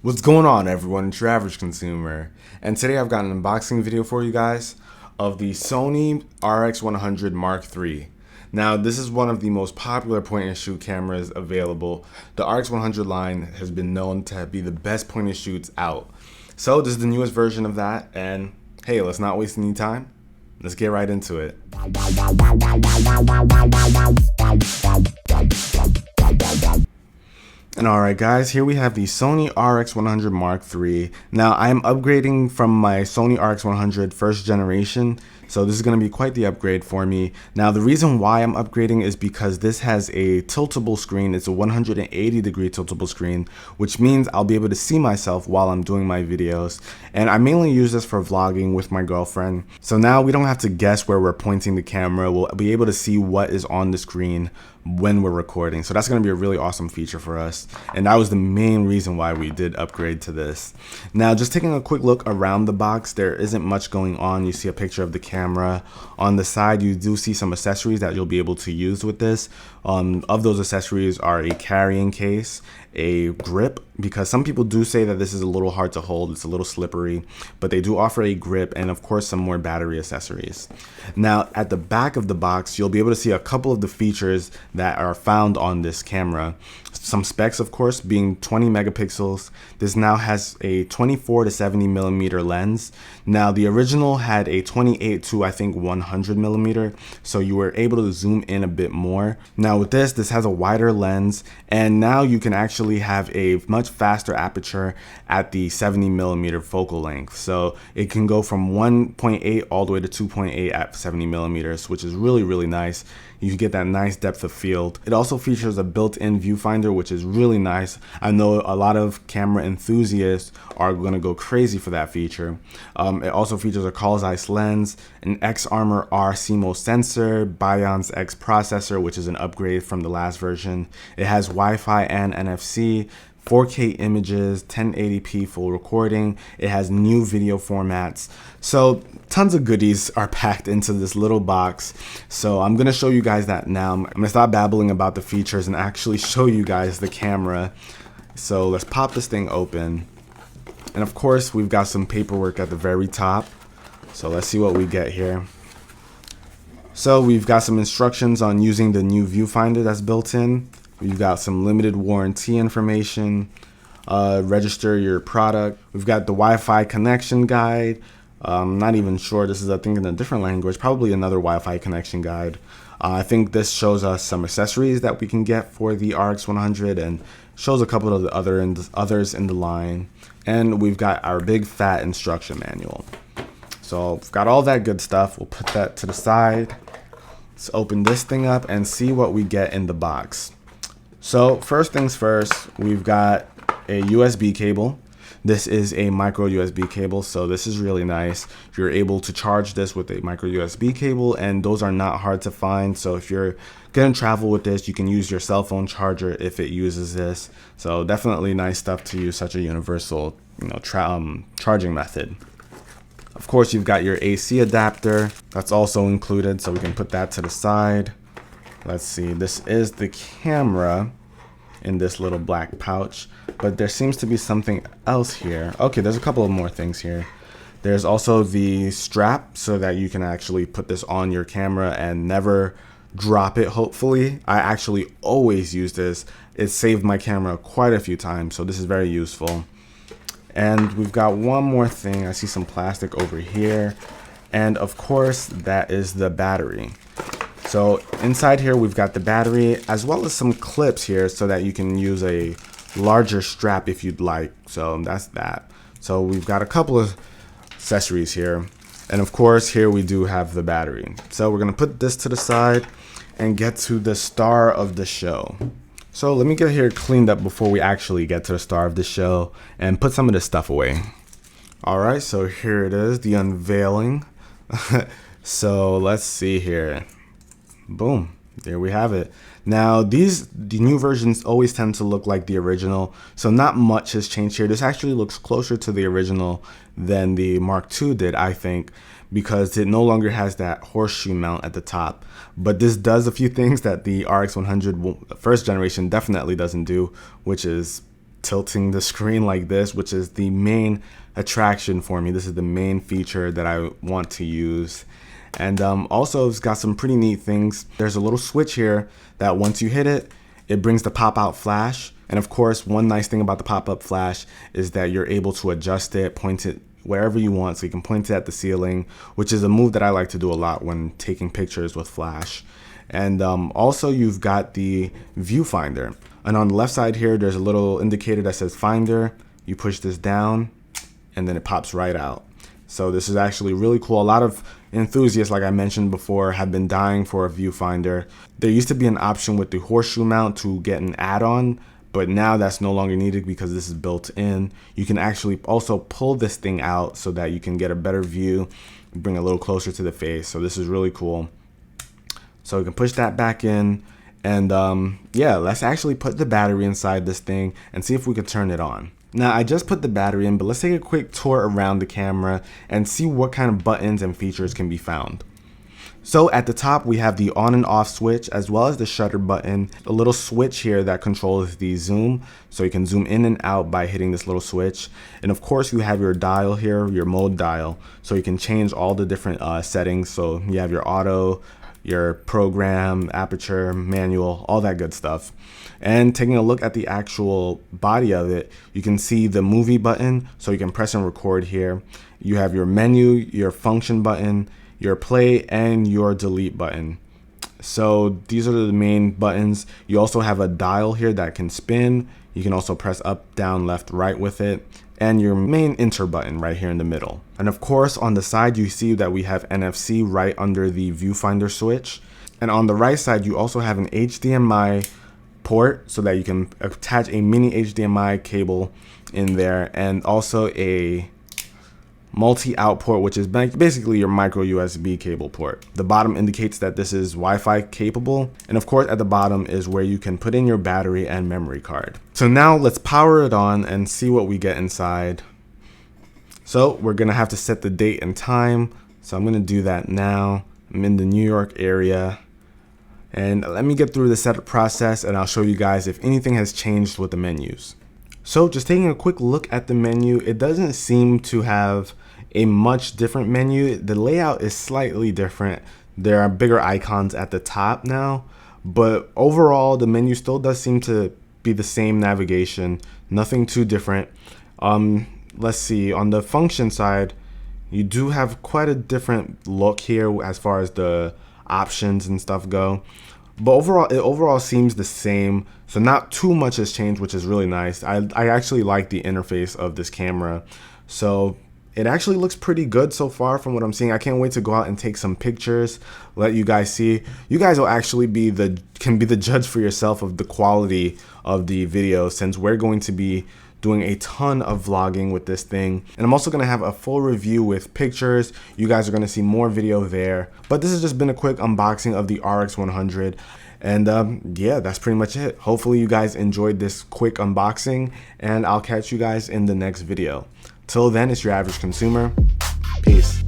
What's going on, everyone? It's your average consumer, and today I've got an unboxing video for you guys of the Sony RX100 Mark III. Now, this is one of the most popular point-and-shoot cameras available. The RX100 line has been known to be the best point-and-shoots out. So this is the newest version of that, and hey, let's not waste any time. Let's get right into it. And alright guys, here we have the Sony RX100 Mark III. Now I'm upgrading from my Sony RX100 first generation, so this is going to be quite the upgrade for me. Now the reason why I'm upgrading is because this has a tiltable screen. It's a 180-degree tiltable screen, which means I'll be able to see myself while I'm doing my videos. And I mainly use this for vlogging with my girlfriend. So now we don't have to guess where we're pointing the camera. We'll be able to see what is on the screen when we're recording. So that's going to be a really awesome feature for us, and that was the main reason why we did upgrade to this. Now just taking a quick look around the box, there isn't much going on. You see a picture of the camera. On the side you do see some accessories that you'll be able to use with this. Of those accessories are a carrying case, a grip, because some people do say that this is a little hard to hold, it's a little slippery, but they do offer a grip, and of course some more battery accessories. Now at the back of the box you'll be able to see a couple of the features that are found on this camera. Some specs, of course, being 20 megapixels. This now has a 24 to 70 millimeter lens. Now the original had a 28 to I think 100 millimeter, so you were able to zoom in a bit more. Now with this has a wider lens, and now you can actually have a much faster aperture at the 70 millimeter focal length. So it can go from 1.8 all the way to 2.8 at 70 millimeters, which is really nice. You get that nice depth of field. It also features a built-in viewfinder, which is really nice. I know a lot of camera enthusiasts are going to go crazy for that feature. It also features a Carl Zeiss lens, an X-Armor R CMOS sensor, Bion's X processor, which is an upgrade from the last version. It has Wi-Fi and NFC, 4K images, 1080p full recording. It has new video formats. So tons of goodies are packed into this little box. So I'm going to show you guys that now. I'm going to stop babbling about the features and actually show you guys the camera. So let's pop this thing open. And of course, we've got some paperwork at the very top. So let's see what we get here. So we've got some instructions on using the new viewfinder that's built in. We've got some limited warranty information, register your product. We've got the Wi-Fi connection guide. I'm not even sure, this is I think in a different language, probably another Wi-Fi connection guide. I think this shows us some accessories that we can get for the RX100 and shows a couple of the others in the line. And we've got our big fat instruction manual. So we've got all that good stuff. We'll put that to the side. Let's open this thing up and see what we get in the box. So first things first, we've got a USB cable. This is a micro USB cable, so this is really nice. You're able to charge this with a micro USB cable, and those are not hard to find. So if you're gonna travel with this, you can use your cell phone charger if it uses this. So definitely nice stuff to use such a universal, charging method. Of course, you've got your AC adapter. That's also included, so we can put that to the side. Let's see, this is the camera in this little black pouch, but there seems to be something else here. Okay, there's a couple of more things here. There's also the strap so that you can actually put this on your camera and never drop it, hopefully. I actually always use this. It saved my camera quite a few times, so this is very useful. And we've got one more thing. I see some plastic over here. And of course, that is the battery. So inside here we've got the battery as well as some clips here so that you can use a larger strap if you'd like. So that's that. So we've got a couple of accessories here, and of course here we do have the battery. So we're gonna put this to the side and get to the star of the show. So let me get here cleaned up before we actually get to the star of the show and put some of this stuff away. Alright, so here it is, the unveiling. So let's see here. Boom, there we have it. Now the new versions always tend to look like the original, so not much has changed here. This actually looks closer to the original than the Mark II did, I think, because it no longer has that horseshoe mount at the top. But this does a few things that the RX100 first generation definitely doesn't do, which is tilting the screen like this, which is the main attraction for me. This is the main feature that I want to use. And also it's got some pretty neat things. There's a little switch here that once you hit it, it brings the pop-out flash. And of course, one nice thing about the pop-up flash is that you're able to adjust it, point it wherever you want. So you can point it at the ceiling, which is a move that I like to do a lot when taking pictures with flash. And also you've got the viewfinder. And on the left side here, there's a little indicator that says Finder. You push this down and then it pops right out. So this is actually really cool. A lot of enthusiasts, like I mentioned before, have been dying for a viewfinder. There used to be an option with the horseshoe mount to get an add-on, but now that's no longer needed because this is built in. You can actually also pull this thing out so that you can get a better view, bring it a little closer to the face. So this is really cool. So you can push that back in, and yeah, let's actually put the battery inside this thing and see if we can turn it on. Now I just put the battery in, but let's take a quick tour around the camera and see what kind of buttons and features can be found. So at the top we have the on and off switch, as well as the shutter button, a little switch here that controls the zoom, so you can zoom in and out by hitting this little switch. And of course you have your dial here, your mode dial, so you can change all the different settings. So you have your auto, your program, aperture, manual, all that good stuff. And taking a look at the actual body of it, you can see the movie button, so you can press and record here. You have your menu, your function button, your play, and your delete button. So these are the main buttons. You also have a dial here that can spin. You can also press up, down, left, right with it, and your main enter button right here in the middle. And of course on the side you see that we have NFC right under the viewfinder switch. And on the right side you also have an HDMI port so that you can attach a mini HDMI cable in there, and also a multi-out port, which is basically your micro USB cable port. The bottom indicates that this is Wi-Fi capable, and of course at the bottom is where you can put in your battery and memory card. So now let's power it on and see what we get inside. So we're gonna have to set the date and time, so I'm gonna do that now. I'm in the New York area, and let me get through the setup process and I'll show you guys if anything has changed with the menus. So just taking a quick look at the menu, it doesn't seem to have a much different menu. The layout is slightly different. There are bigger icons at the top now, but overall the menu still does seem to be the same navigation, nothing too different. Let's see, on the function side, you do have quite a different look here as far as the options and stuff go. But overall, it overall seems the same, so not too much has changed, which is really nice. I actually like the interface of this camera, so it actually looks pretty good so far from what I'm seeing. I can't wait to go out and take some pictures, let you guys see. You guys will actually can be the judge for yourself of the quality of the video, since we're going to be doing a ton of vlogging with this thing. And I'm also gonna have a full review with pictures. You guys are gonna see more video there. But this has just been a quick unboxing of the RX100. And yeah, that's pretty much it. Hopefully you guys enjoyed this quick unboxing, and I'll catch you guys in the next video. Till then, it's your average consumer. Peace.